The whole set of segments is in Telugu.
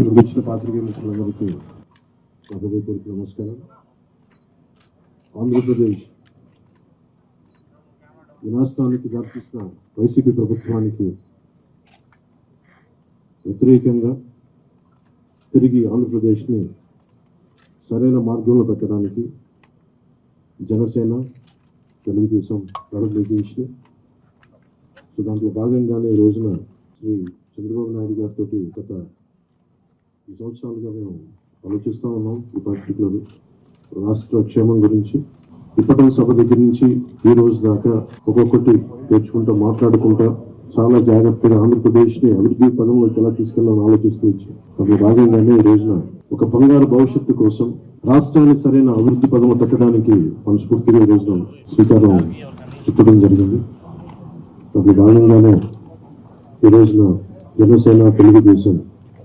ఇచ్చిన పాత్రికేయ మిత్రులందరికీ హృదయపూర్వక నమస్కారం. ఆంధ్రప్రదేశ్ వినాశనానికి దారితీసిన వైసీపీ ప్రభుత్వానికి వ్యతిరేకంగా తిరిగి ఆంధ్రప్రదేశ్ని సరైన మార్గంలో పెట్టడానికి జనసేన, తెలుగుదేశం ప్రారంభించి సో దాంట్లో భాగంగానే ఈ రోజున శ్రీ చంద్రబాబు నాయుడు గారితో గత 2 సంవత్సరాలుగా మేము ఆలోచిస్తూ ఉన్నాం. ఈ పర్టికులర్ రాష్ట్ర క్షేమం గురించి ఇప్పటి సభ దగ్గర నుంచి ఈ రోజు దాకా ఒక్కొక్కటి తెచ్చుకుంటూ మాట్లాడుకుంటా చాలా జాగ్రత్తగా ఆంధ్రప్రదేశ్ని అభివృద్ధి పదంలోకి ఎలా తీసుకెళ్లాలని ఆలోచిస్తూ వచ్చాం. అందులో భాగంగానే ఈ రోజున ఒక బంగారు భవిష్యత్తు కోసం రాష్ట్రాన్ని సరైన అభివృద్ధి పదం పెట్టడానికి మనస్ఫూర్తిగా ఈ రోజున శ్రీకారం చుట్టడం జరిగింది. అందులో భాగంగానే ఈ రోజున జనసేన, తెలుగుదేశం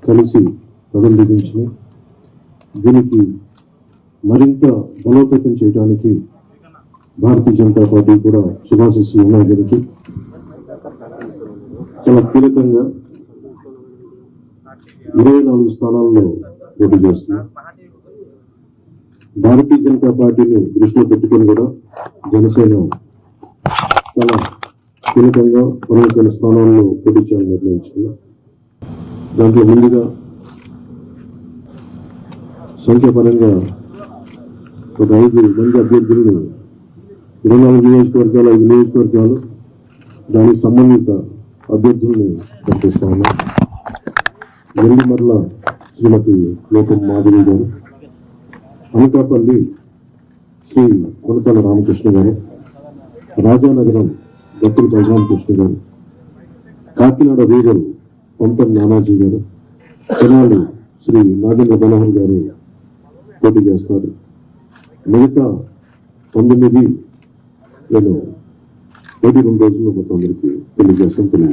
కలిసి ప్రారంభించిన దీనికి మరింత బలోపేతం చేయడానికి భారతీయ జనతా పార్టీ కూడా శుభాశిస్సులు ఉన్నాయి. దీనికి చాలా కీలకంగా 24 స్థానాల్లో పోటీ చేస్తుంది. భారతీయ జనతా పార్టీని దృష్టిలో పెట్టుకొని కూడా జనసేన చాలా కీలకంగా 12 స్థానాల్లో పోటీ చేయాలని నిర్ణయించుకున్నాం. దాంట్లో ముందుగా సంఖ్యాపరంగా ఒక 5 మంది అభ్యర్థులను 24 నియోజకవర్గాలు, 5 నియోజకవర్గాలు దానికి సంబంధిత అభ్యర్థుల్ని ప్రకటిస్తా ఉన్నాం. నెల్లిమర్ల శ్రీమతి లోకం మాధవి గారు, అనకాపల్లి శ్రీ కొనతల రామకృష్ణ గారు, రాజానగరం దత్తుల బలరామకృష్ణ గారు, కాకినాడ రూరల్ పంతం నానాజీ గారు, తెనాలి శ్రీ నాగేంద్ర మనోహర్ గారు పోటీ చేస్తారు. మిగతా 9 నేను 2 రోజుల్లో మొత్తం అందరికీ తెలియజేసుకుంటాను.